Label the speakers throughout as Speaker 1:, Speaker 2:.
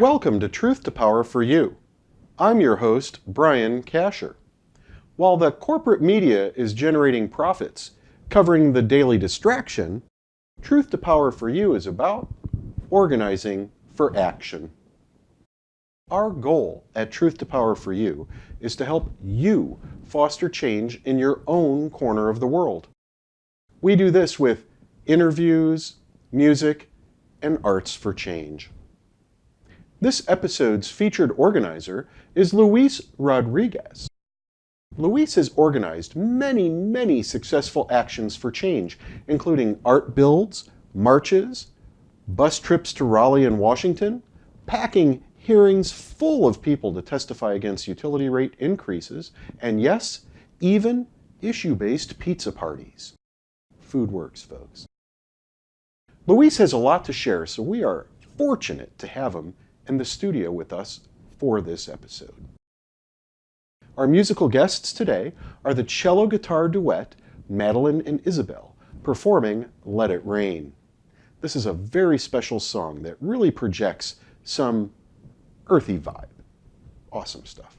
Speaker 1: Welcome to Truth to Power for You. I'm your host, Brian Kasher. While the corporate media is generating profits, covering the daily distraction, Truth to Power for You is about organizing for action. Our goal at Truth to Power for You is to help you foster change in your own corner of the world. We do this with interviews, music, and arts for change. This episode's featured organizer is Luis Rodriguez. Luis has organized many successful actions for change, including art builds, marches, bus trips to Raleigh and Washington, packing hearings full of people to testify against utility rate increases, and yes, even issue-based pizza parties. Food works, folks. Luis has a lot to share, so we are fortunate to have him in the studio with us for this episode. Our musical guests today are the cello guitar duet Madelyn and Isabel, performing Let It Rain. This is a very special song that really projects some earthy vibe. Awesome stuff.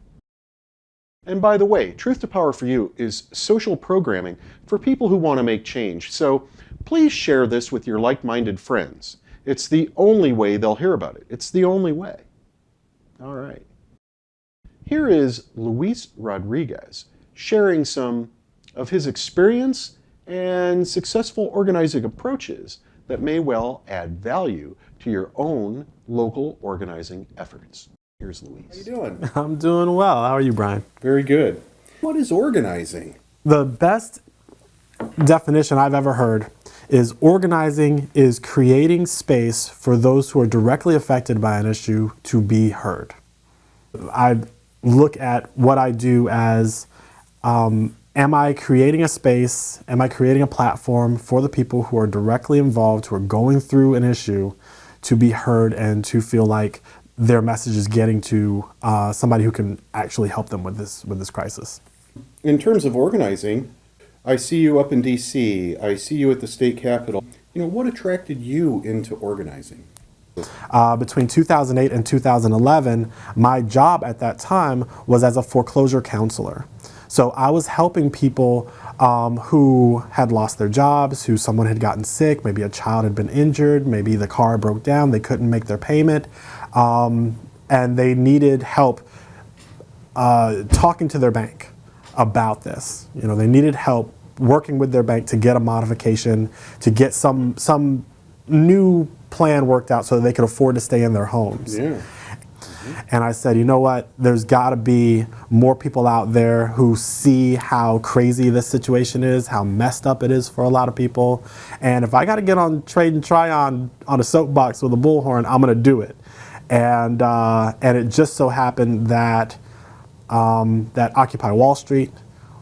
Speaker 1: And by the way, Truth to Power for You is social programming for people who want to make change, so please share this with your like-minded friends. It's the only way they'll hear about it. It's the only way. All right. Here is Luis Rodriguez sharing some of his experience and successful organizing approaches that may well add value to your own local organizing efforts. Here's Luis.
Speaker 2: How you doing?
Speaker 3: I'm doing well. How are you, Brian?
Speaker 2: Very good. What is organizing?
Speaker 3: The best definition I've ever heard is organizing is creating space for those who are directly affected by an issue to be heard. I look at what I do as, am I creating a space, am I creating a platform for the people who are directly involved, who are going through an issue, to be heard and to feel like their message is getting to somebody who can actually help them with this crisis.
Speaker 2: In terms of organizing, I see you up in D.C., I see you at the state capitol. What attracted you into organizing?
Speaker 3: Between 2008 and 2011, my job at that time was as a foreclosure counselor. So I was helping people who had lost their jobs, who someone had gotten sick, maybe a child had been injured, maybe the car broke down, they couldn't make their payment, and they needed help talking to their bank about this. They needed help working with their bank to get a modification, to get some new plan worked out so that they could afford to stay in their homes.
Speaker 2: Yeah.
Speaker 3: And I said, you know what, there's got to be more people out there who see how crazy this situation is, how messed up it is for a lot of people. And if I got to get on Trade and Try on a soapbox with a bullhorn, I'm going to do it. And it just so happened that that Occupy Wall Street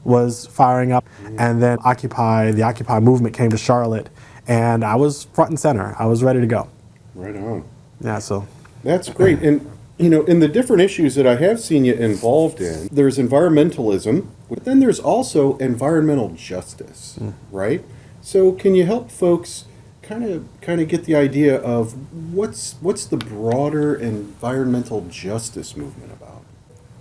Speaker 3: was firing up, and then the Occupy movement came to Charlotte, and I was front and center. I was ready to go.
Speaker 2: Right on.
Speaker 3: Yeah, so.
Speaker 2: That's great. And, in the different issues that I have seen you involved in, there's environmentalism, but then there's also environmental justice, right? So can you help folks kind of get the idea of what's the broader environmental justice movement about?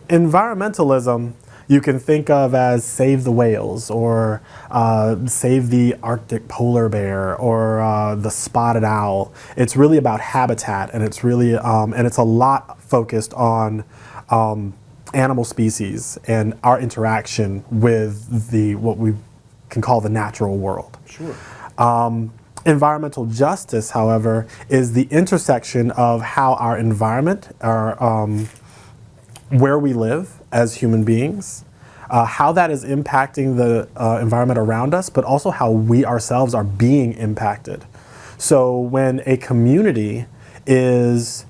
Speaker 3: Environmentalism you can think of as save the whales, or save the Arctic polar bear, or the spotted owl. It's really about habitat, and it's really and it's a lot focused on animal species and our interaction with what we can call the natural world.
Speaker 2: Sure.
Speaker 3: Environmental justice, however, is the intersection of how our environment, where we live as human beings, how that is impacting the environment around us, but also how we ourselves are being impacted. So when a community is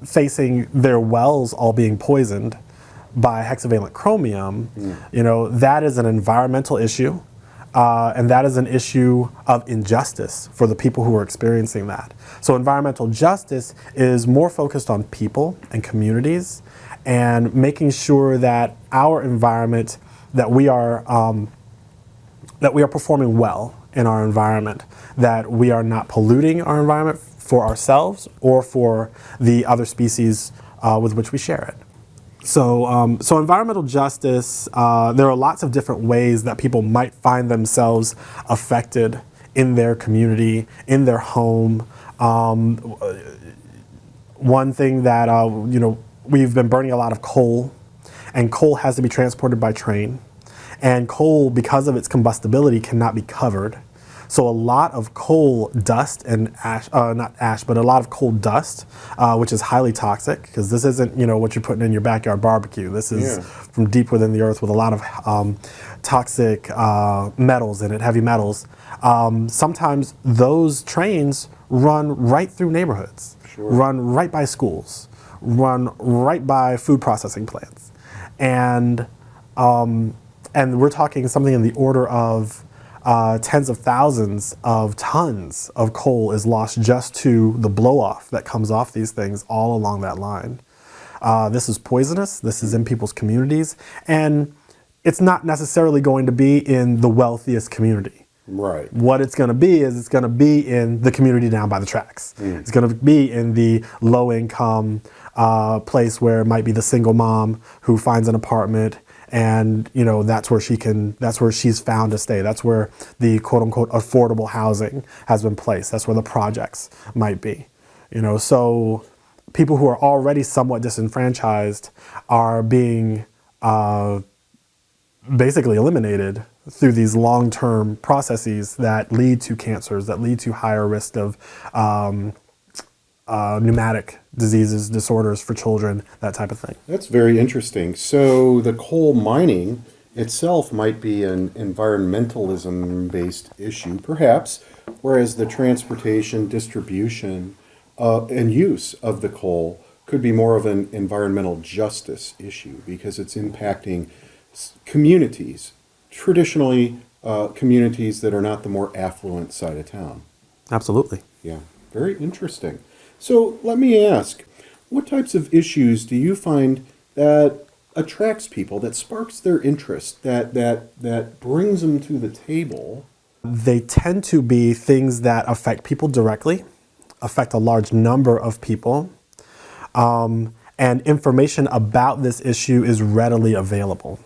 Speaker 3: facing their wells all being poisoned by hexavalent chromium, that is an environmental issue. And that is an issue of injustice for the people who are experiencing that. So environmental justice is more focused on people and communities, and making sure that our environment, that we are that we are performing well in our environment, that we are not polluting our environment for ourselves or for the other species with which we share it. So, so environmental justice, there are lots of different ways that people might find themselves affected in their community, in their home. One thing that, we've been burning a lot of coal, and coal has to be transported by train. And coal, because of its combustibility, cannot be covered. So a lot of coal dust and ash, not ash, but a lot of coal dust, which is highly toxic, because this isn't, what you're putting in your backyard barbecue. This is from deep within the earth with a lot of toxic metals in it, heavy metals. Sometimes those trains run right through neighborhoods, run right by schools, run right by food processing plants. And we're talking something in the order of tens of thousands of tons of coal is lost just to the blow-off that comes off these things all along that line. This is poisonous. This is in people's communities. And it's not necessarily going to be in the wealthiest community.
Speaker 2: Right.
Speaker 3: What it's going to be is it's going to be in the community down by the tracks. It's going to be in the low-income place where it might be the single mom who finds an apartment, and that's where she's found to stay. That's where the quote-unquote affordable housing has been placed. That's where the projects might be. So people who are already somewhat disenfranchised are being basically eliminated through these long-term processes that lead to cancers, that lead to higher risk of pneumatic diseases, disorders for children, that type of thing.
Speaker 2: That's very interesting. So the coal mining itself might be an environmentalism-based issue, perhaps, whereas the transportation, distribution, and use of the coal could be more of an environmental justice issue because it's impacting communities, traditionally communities that are not the more affluent side of town.
Speaker 3: Absolutely.
Speaker 2: Yeah, very interesting. So let me ask, what types of issues do you find that attracts people, that sparks their interest, that brings them to the table?
Speaker 3: They tend to be things that affect people directly, affect a large number of people, and information about this issue is readily available.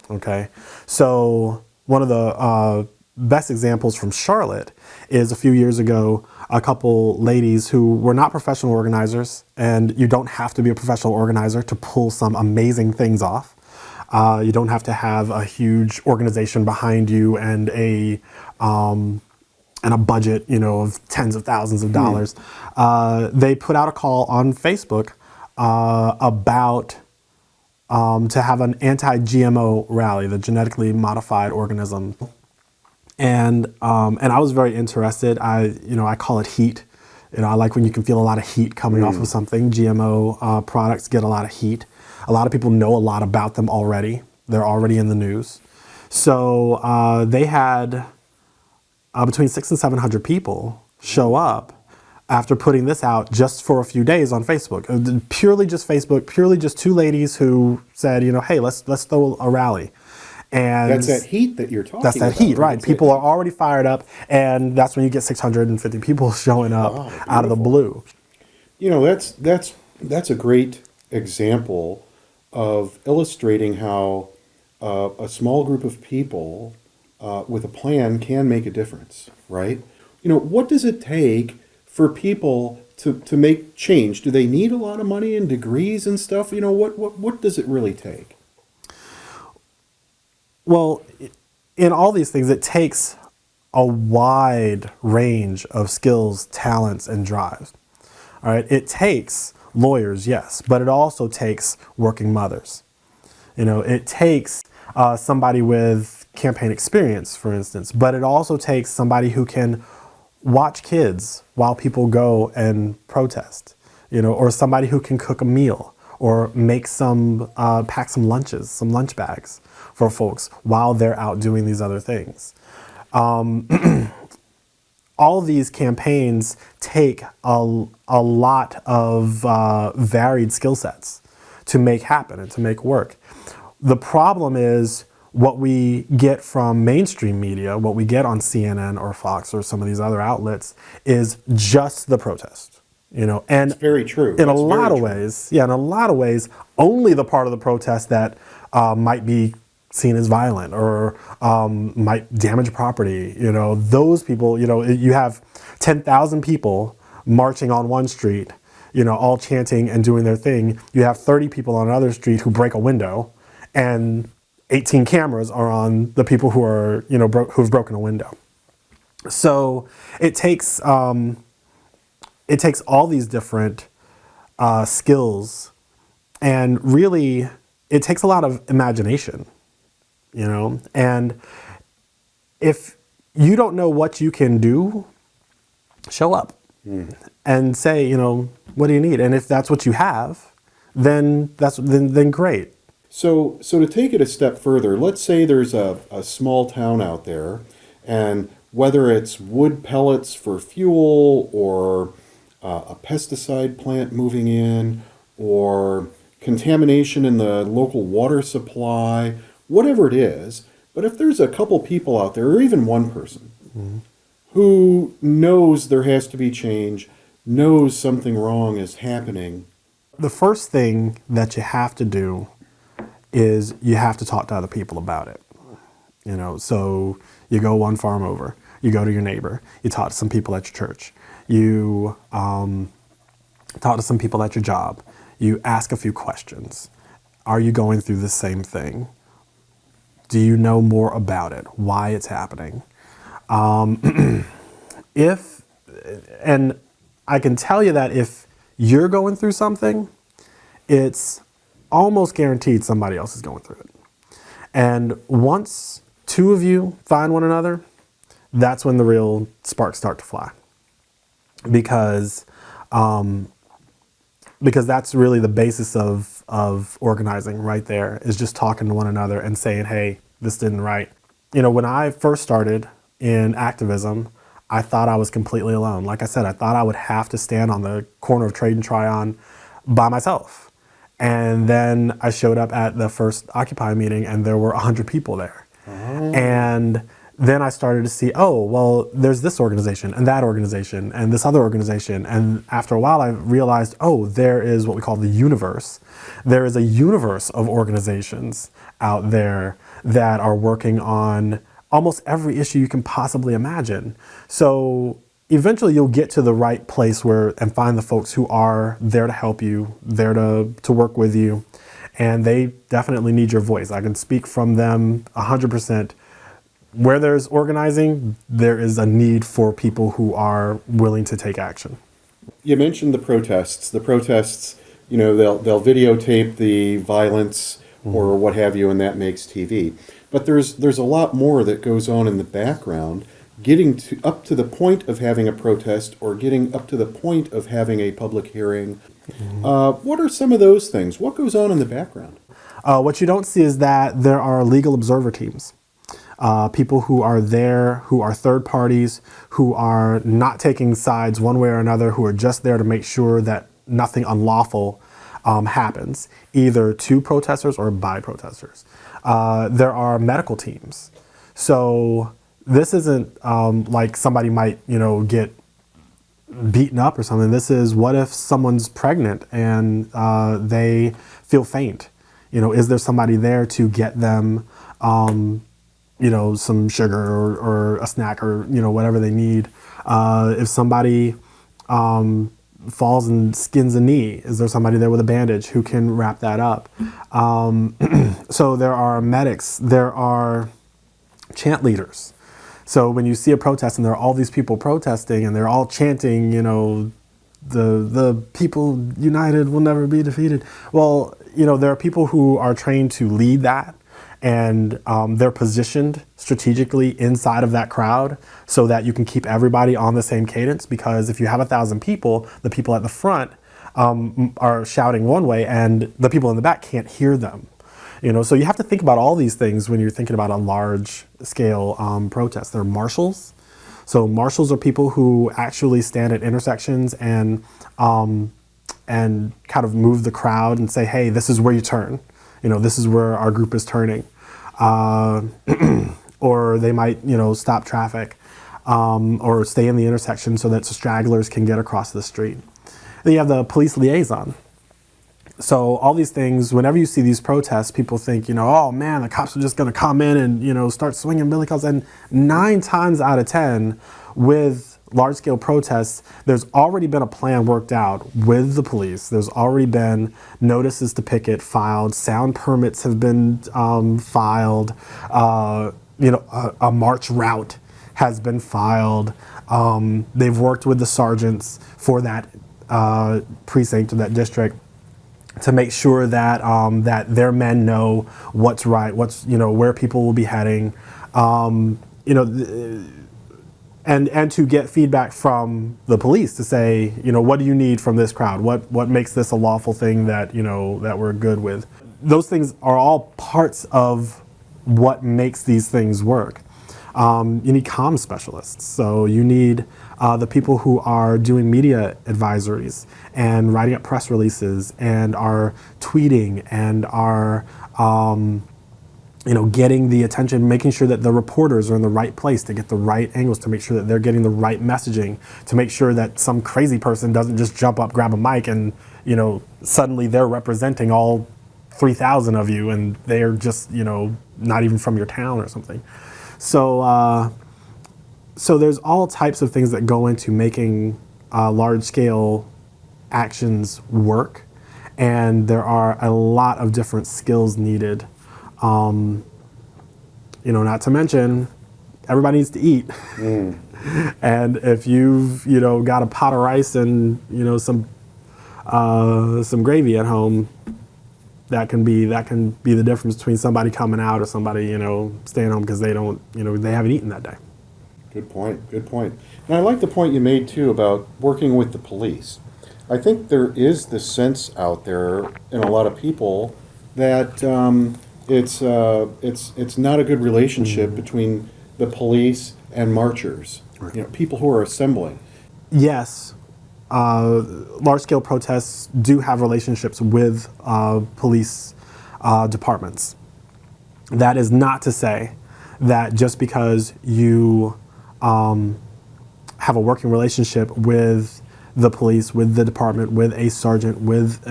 Speaker 3: Okay, so one of the best examples from Charlotte is a few years ago, a couple ladies who were not professional organizers, and you don't have to be a professional organizer to pull some amazing things off. You don't have to have a huge organization behind you and a budget, of tens of thousands of dollars. They put out a call on Facebook about to have an anti-GMO rally, the genetically modified organism. And I was very interested. I call it heat. I like when you can feel a lot of heat coming off of something. GMO products get a lot of heat. A lot of people know a lot about them already. They're already in the news. So they had between 600 and 700 people show up after putting this out just for a few days on Facebook. Purely just Facebook, purely just two ladies who said, hey, let's throw a rally. And
Speaker 2: that's that heat that you're talking about.
Speaker 3: That's that heat, right. People are already fired up, and that's when you get 650 people showing up out of the blue.
Speaker 2: That's a great example of illustrating how a small group of people with a plan can make a difference, right? What does it take for people to make change? Do they need a lot of money and degrees and stuff? What does it really take?
Speaker 3: Well, in all these things, it takes a wide range of skills, talents, and drives. All right, it takes lawyers, yes, but it also takes working mothers. It takes somebody with campaign experience, for instance, but it also takes somebody who can watch kids while people go and protest, or somebody who can cook a meal or make pack some lunches, some lunch bags for folks while they're out doing these other things. All these campaigns take a lot of varied skill sets to make happen and to make work. The problem is what we get from mainstream media, what we get on CNN or Fox or some of these other outlets is just the protest, and
Speaker 2: It's very true.
Speaker 3: in a
Speaker 2: That's
Speaker 3: lot
Speaker 2: very
Speaker 3: of
Speaker 2: true.
Speaker 3: ways, in a lot of ways, only the part of the protest that might be seen as violent or might damage property. Those people, you have 10,000 people marching on one street, all chanting and doing their thing. You have 30 people on another street who break a window, and 18 cameras are on the people who are, who've broken a window. So it takes all these different skills, and really it takes a lot of imagination, and if you don't know what you can do, show up and say, what do you need? And if that's what you have, then then great.
Speaker 2: So to take it a step further, let's say there's a small town out there, and whether it's wood pellets for fuel or a pesticide plant moving in or contamination in the local water supply, whatever it is, but if there's a couple people out there, or even one person, who knows there has to be change, knows something wrong is happening.
Speaker 3: The first thing that you have to do is you have to talk to other people about it. So you go one farm over, you go to your neighbor, you talk to some people at your church, you talk to some people at your job, you ask a few questions. Are you going through the same thing? Do you know more about it? Why it's happening? And I can tell you that if you're going through something, it's almost guaranteed somebody else is going through it. And once two of you find one another, that's when the real sparks start to fly. Because that's really the basis of organizing right there, is just talking to one another and saying, hey, this didn't right. When I first started in activism, I thought I was completely alone. Like I said, I thought I would have to stand on the corner of Trade and Tryon by myself. And then I showed up at the first Occupy meeting and there were 100 people there. Oh. And then I started to see, oh, well, there's this organization and that organization and this other organization. And after a while, I realized, oh, there is what we call the universe. There is a universe of organizations out there that are working on almost every issue you can possibly imagine. So eventually you'll get to the right place and find the folks who are there to help you, there to work with you. And they definitely need your voice. I can speak from them 100%. Where there's organizing, there is a need for people who are willing to take action.
Speaker 2: You mentioned the protests. The protests, they'll videotape the violence or what have you, and that makes TV. But there's a lot more that goes on in the background, getting up to the point of having a protest or getting up to the point of having a public hearing. What are some of those things? What goes on in the background?
Speaker 3: What you don't see is that there are legal observer teams. People who are there, who are third parties, who are not taking sides one way or another, who are just there to make sure that nothing unlawful happens, either to protesters or by protesters. There are medical teams. So this isn't like somebody might, get beaten up or something. This is, what if someone's pregnant and they feel faint? Is there somebody there to get them some sugar or a snack or, whatever they need. If somebody falls and skins a knee, is there somebody there with a bandage who can wrap that up? So there are medics, there are chant leaders. So when you see a protest and there are all these people protesting and they're all chanting, the people united will never be defeated. Well, there are people who are trained to lead that. And they're positioned strategically inside of that crowd so that you can keep everybody on the same cadence, because if you have 1,000 people, the people at the front are shouting one way and the people in the back can't hear them. So you have to think about all these things when you're thinking about a large scale protest. There are marshals. So marshals are people who actually stand at intersections and kind of move the crowd and say, hey, this is where you turn. This is where our group is turning. uh, or they might, stop traffic, or stay in the intersection so that stragglers can get across the street. Then you have the police liaison. So all these things, whenever you see these protests, people think, oh man, the cops are just going to come in and, start swinging billy clubs. And 9 times out of 10, with large-scale protests, there's already been a plan worked out with the police. There's already been notices to picket filed. Sound permits have been filed. A march route has been filed. They've worked with the sergeants for that precinct or that district to make sure that that their men know what's right, where people will be heading, and to get feedback from the police to say, what do you need from this crowd? What makes this a lawful thing that that we're good with? Those things are all parts of what makes these things work. You need comm specialists. So you need the people who are doing media advisories and writing up press releases and are tweeting and are getting the attention, making sure that the reporters are in the right place to get the right angles, to make sure that they're getting the right messaging, to make sure that some crazy person doesn't just jump up, grab a mic, and suddenly they're representing all 3,000 of you, and they're just not even from your town or something. So so there's all types of things that go into making large-scale actions work, and there are a lot of different skills needed. Not to mention, everybody needs to eat. And if you've got a pot of rice and some gravy at home, that can be the difference between somebody coming out or somebody staying home because they don't they haven't eaten that day.
Speaker 2: Good point. And I like the point you made too about working with the police. I think there is this sense out there in a lot of people that it's not a good relationship between the police and marchers.
Speaker 3: Right.
Speaker 2: People who are assembling.
Speaker 3: Yes, large-scale protests do have relationships with police departments. That is not to say that just because you have a working relationship with the police, with the department, with a sergeant, with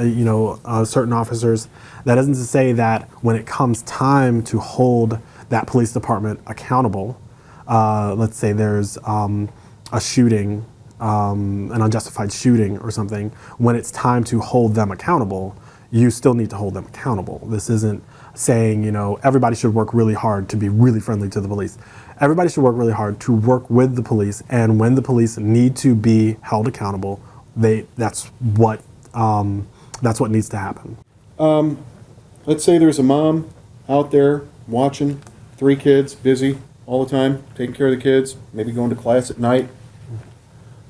Speaker 3: certain officers, that isn't to say that when it comes time to hold that police department accountable, let's say there's a shooting, an unjustified shooting or something, when it's time to hold them accountable, you still need to hold them accountable. This isn't saying, everybody should work really hard to be really friendly to the police. Everybody should work really hard to work with the police, and when the police need to be held accountable, that's what needs to happen.
Speaker 2: Let's say there's a mom out there watching, 3 kids, busy all the time, taking care of the kids, maybe going to class at night,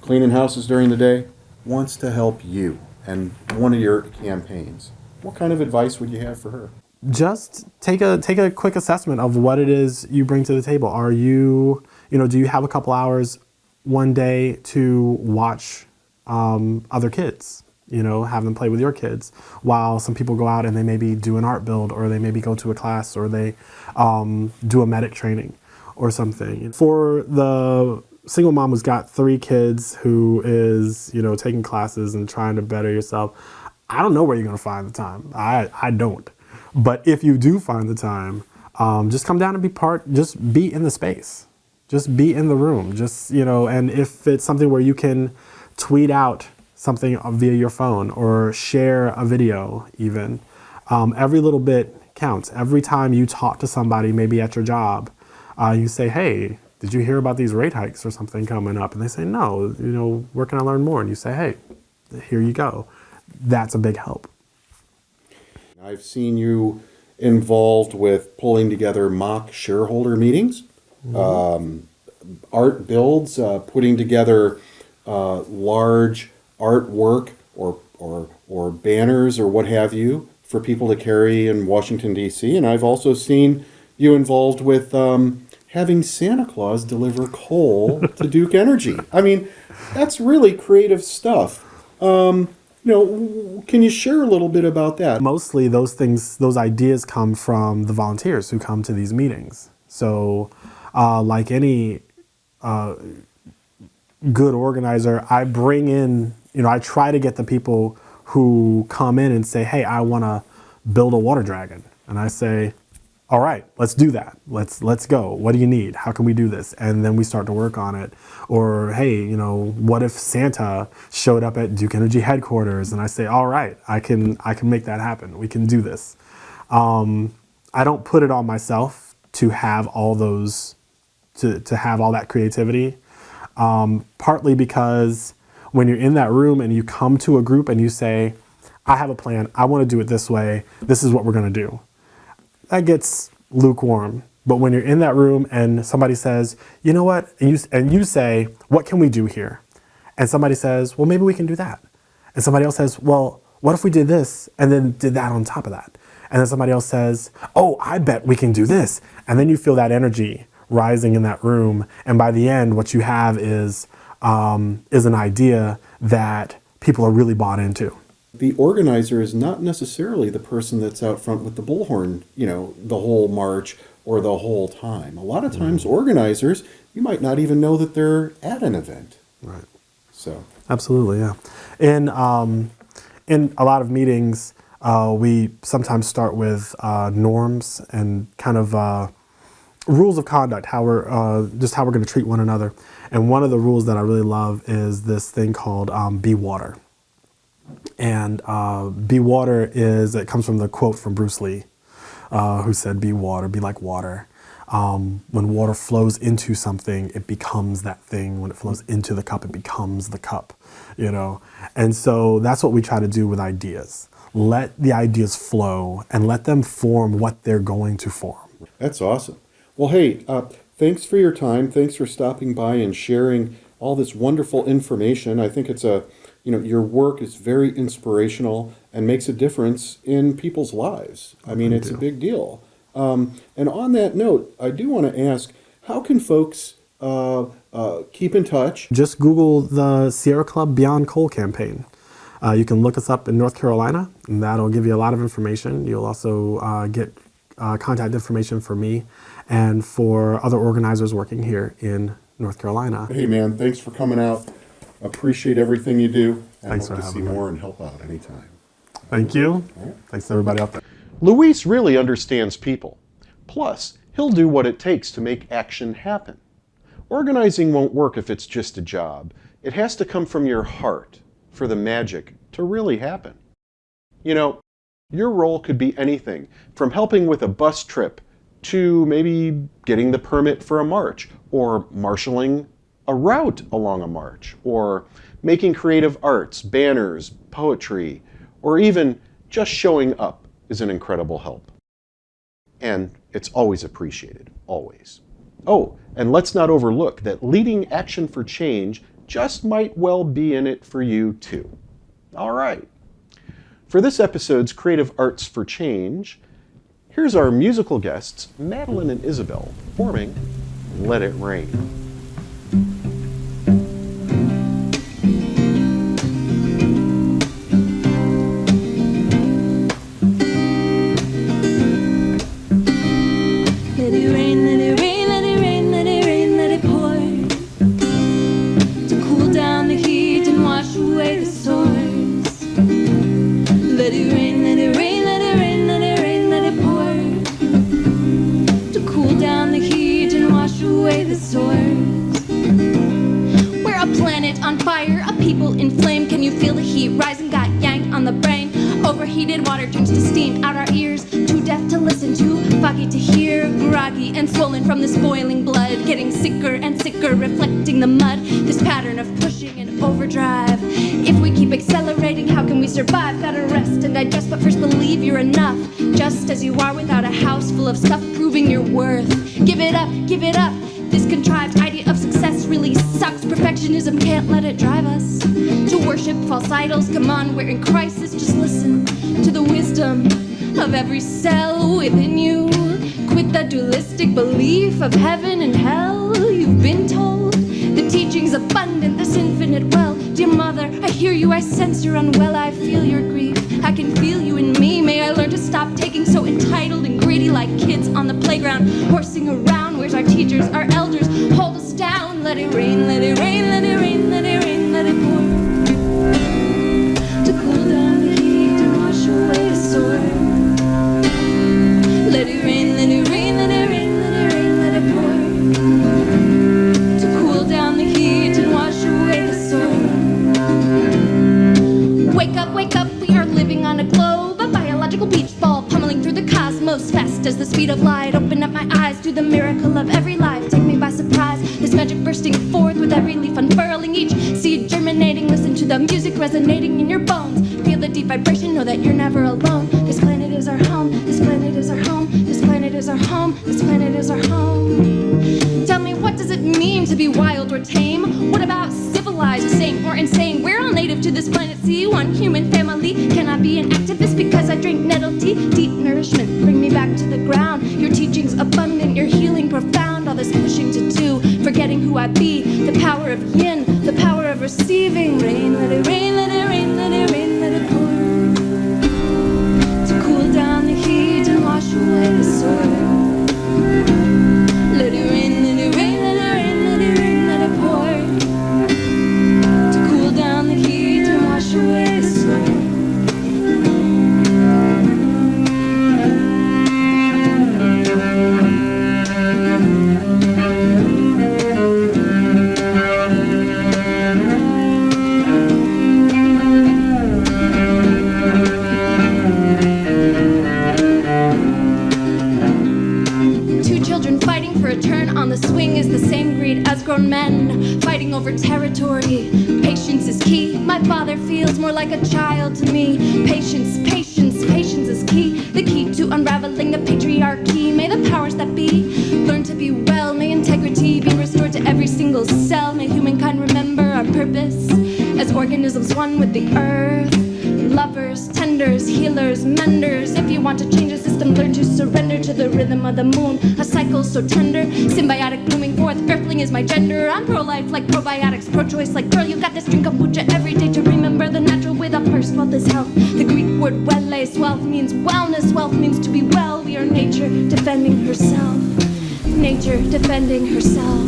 Speaker 2: cleaning houses during the day, wants to help you and one of your campaigns. What kind of advice would you have for her?
Speaker 3: Just take a quick assessment of what it is you bring to the table. Are you, do you have a couple hours one day to watch other kids? Have them play with your kids, while some people go out and they maybe do an art build, or they maybe go to a class, or they do a medic training or something. For the single mom who's got 3 kids, who is, taking classes and trying to better yourself, I don't know where you're going to find the time. I don't. But if you do find the time, just come down and just be in the space. Just be in the room. Just, and if it's something where you can tweet out something via your phone or share a video even, every little bit counts. Every time you talk to somebody, maybe at your job, you say, hey, did you hear about these rate hikes or something coming up? And they say, no, where can I learn more? And you say, hey, here you go. That's a big help.
Speaker 2: I've seen you involved with pulling together mock shareholder meetings, art builds, putting together large artwork or banners or what have you for people to carry in Washington, D.C. And I've also seen you involved with having Santa Claus deliver coal to Duke Energy. I mean, that's really creative stuff. Can you share a little bit about that?
Speaker 3: Mostly those ideas come from the volunteers who come to these meetings. So like any good organizer, I bring in, I try to get the people who come in and say, hey, I want to build a water dragon. And I say, all right, let's do that. Let's go. What do you need? How can we do this? And then we start to work on it. Or, hey, what if Santa showed up at Duke Energy headquarters? And I say, all right, I can make that happen. We can do this. I don't put it on myself to have all those, to have all that creativity. Partly because when you're in that room and you come to a group and you say, I have a plan. I want to do it this way. This is what we're going to do. That gets lukewarm. But when you're in that room and somebody says, you know what? And you say, what can we do here? And somebody says, well, maybe we can do that. And somebody else says, well, what if we did this and then did that on top of that? And then somebody else says, oh, I bet we can do this. And then you feel that energy rising in that room. And by the end, what you have is an idea that people are really bought into.
Speaker 2: The organizer is not necessarily the person that's out front with the bullhorn, the whole march or the whole time. A lot of times organizers, you might not even know that they're at an event.
Speaker 3: Right.
Speaker 2: So.
Speaker 3: Absolutely, yeah. In a lot of meetings, we sometimes start with norms and kind of rules of conduct, how we're going to treat one another. And one of the rules that I really love is this thing called be water. And be water it comes from the quote from Bruce Lee, who said, be water, be like water. When water flows into something, it becomes that thing. When it flows into the cup, it becomes the cup, And so that's what we try to do with ideas. Let the ideas flow and let them form what they're going to form.
Speaker 2: That's awesome. Well, hey, thanks for your time. Thanks for stopping by and sharing all this wonderful information. I think it's your work is very inspirational and makes a difference in people's lives. I mean, it's a big deal. And on that note, I do want to ask, how can folks keep in touch?
Speaker 3: Just Google the Sierra Club Beyond Coal campaign. You can look us up in North Carolina, and that'll give you a lot of information. You'll also get contact information for me and for other organizers working here in North Carolina.
Speaker 2: Hey, man, thanks for coming out. Appreciate everything you do.
Speaker 3: Thanks for
Speaker 2: having me. Hope to see
Speaker 3: me.
Speaker 2: more and help out anytime.
Speaker 3: Thank you. Thanks to everybody out there.
Speaker 1: Luis really understands people. Plus, he'll do what it takes to make action happen. Organizing won't work if it's just a job. It has to come from your heart for the magic to really happen. Your role could be anything from helping with a bus trip to maybe getting the permit for a march or marshaling a route along a march or making creative arts, banners, poetry, or even just showing up is an incredible help. And it's always appreciated, always. Oh, and let's not overlook that leading action for change just might well be in it for you too. All right. For this episode's Creative Arts for Change, here's our musical guests, Madelyn and Isabel, performing Let It Rain.
Speaker 4: Overheated water turns to steam out our ears, too deaf to listen, too foggy to hear, groggy and swollen from this boiling blood, getting sicker and sicker, reflecting the mud, this pattern of pushing and overdrive. If we keep accelerating, how can we survive? Gotta rest and digest, but first believe you're enough, just as you are without a house full of stuff proving your worth. Give it up, give it up. This contrived idea of success really sucks. Perfectionism can't let it drive us to worship false idols. Come on, we're in crisis. Just listen to the wisdom of every cell within you. Quit the dualistic belief of heaven and hell. You've been told the teaching's abundant, this infinite well. Dear mother, I hear you, I sense you're unwell, I feel your grief. I can feel you in me. May I learn to stop taking so entitled and greedy like kids on the playground, horsing around. Where's our teachers, our elders? Hold us down. Let it rain, let it rain, let it rain, let it rain, let it pour. To cool down the heat and wash away the sore. Let it rain, let it rain, let it rain, let it rain, let it pour. To cool down the heat and wash away the sore. Wake up, we are living on a globe, a biological beach ball pummeling through the cosmos, fast as the speed of light. Open up my eyes to the miracle of every life. Take me by surprise, this magic bursting forth with every leaf unfurling, each seed germinating. Listen to the music resonating in your bones. Feel the deep vibration, know that you're never alone. This planet is our home, this planet is our home, this planet is our home, this planet is our home. Tell me, what does it mean to be wild or tame? What about civilized, sane or insane? We're all native to this planet, see? One human family. Can I be an activist because I drink nettle tea? Deep nourishment, bring me back to the ground. Your teaching's abundant, your healing profound. All this pushing to do, forgetting who I be. The power of yin, the power of receiving. Rain, let it rain, let it rain, let it rain, let it pour. To cool down the heat and wash away the sore. Let it rain, let it rain, let it rain, let it rain, let it pour. To cool down the heat and wash away the sore. On the swing is the same greed as grown men, fighting over territory. Patience is key. My father feels more like a child to me. Patience, patience, patience is key. The key to unraveling the patriarchy. May the powers that be learn to be well. May integrity be restored to every single cell. May humankind remember our purpose as organisms one with the earth. Lovers, tenders, healers, menders. If you want to change the system, learn to surrender to the rhythm of the moon. A cycle so tender, symbiotic blooming forth. Earthling is my gender. I'm pro-life like probiotics, pro-choice like girl. You got this, drink kombucha every day to remember the natural way. The first wealth is health. The Greek word welles, wealth means wellness. Wealth means to be well. We are nature defending herself. Nature defending herself.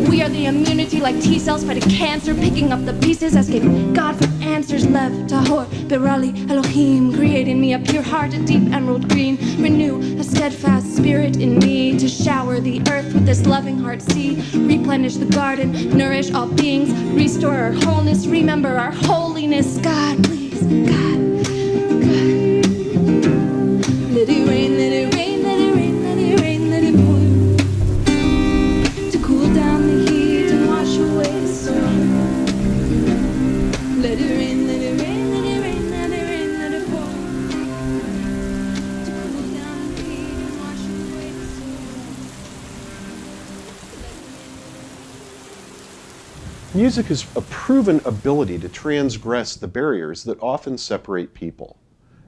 Speaker 4: We are the immunity like T cells fighting cancer, picking up the pieces, asking God for answers. Lev, Tahor, Berali, Elohim, creating me a pure heart, a deep emerald green. Renew a steadfast spirit in me to shower the earth with this loving heart. See, replenish the garden, nourish all beings, restore our wholeness, remember our holiness. God, please, God, God. Let it rain, let it rain, let it rain, let it rain, let it pour. Let it rain, let it rain, let it rain, let it rain, let it pour. To cool down the heat and wash away the sore.
Speaker 1: Music is a proven ability to transgress the barriers that often separate people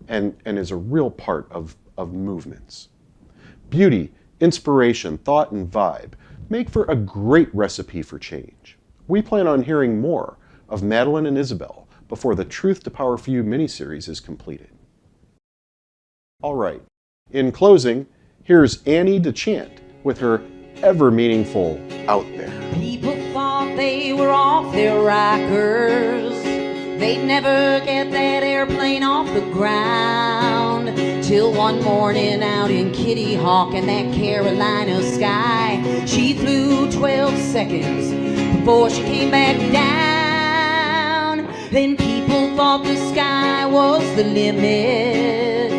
Speaker 1: and is a real part of movements. Beauty, inspiration, thought, and vibe make for a great recipe for change. We plan on hearing more of Madelyn and Isabel before the Truth to Power for You miniseries is completed. All right, in closing, here's Annie DeChant with her ever meaningful Out There.
Speaker 5: People thought they were off their rockers. They'd never get that airplane off the ground. Till one morning out in Kitty Hawk in that Carolina sky, she flew 12 seconds before she came back down. Then people thought the sky was the limit,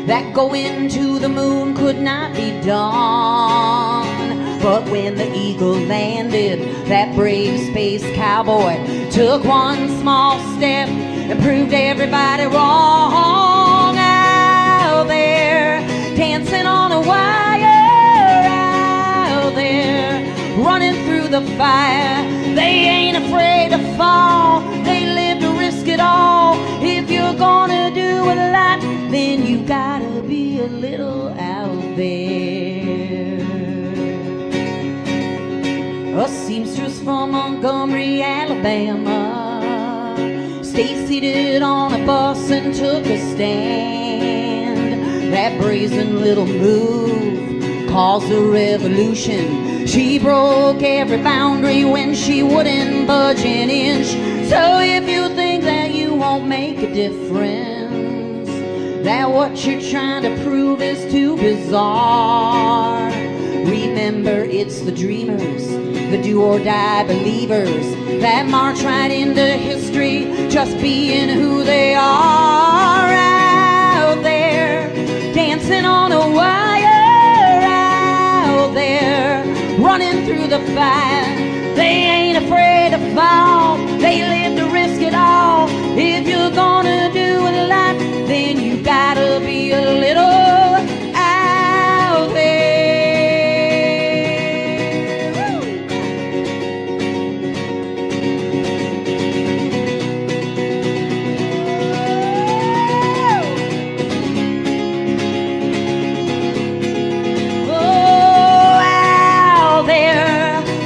Speaker 5: that going to the moon could not be done. But when the eagle landed, that brave space cowboy took one small step and proved everybody wrong. Out there, dancing on a wire, out there, running through the fire. They ain't afraid to fall, they live to risk it all. If you're gonna do a lot, then you gotta be a little out there. A seamstress from Montgomery, Alabama, stay seated on a bus and took a stand. That brazen little move caused a revolution. She broke every boundary when she wouldn't budge an inch. So if you think that you won't make a difference, that what you're trying to prove is too bizarre, remember it's the dreamers, the do-or-die believers that march right into history just being who they are. Out there dancing on a wire, out there running through the fire. They ain't afraid to fall, they live to risk it all. If you're gonna do a lot, then you gotta be a little out there.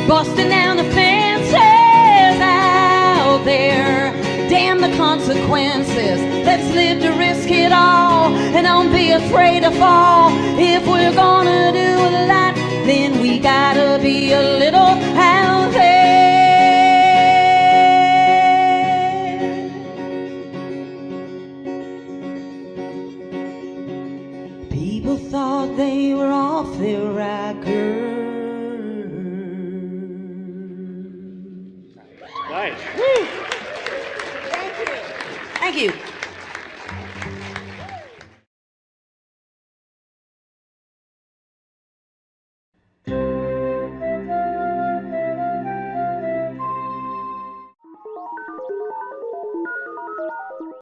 Speaker 5: Busting down the fences out there. Damn the consequences. Let's live to risk it all and don't be afraid to fall. If we're gonna do a lot, then we gotta be a little out there. People thought they were off their rocker.
Speaker 6: Nice.
Speaker 5: Thank you.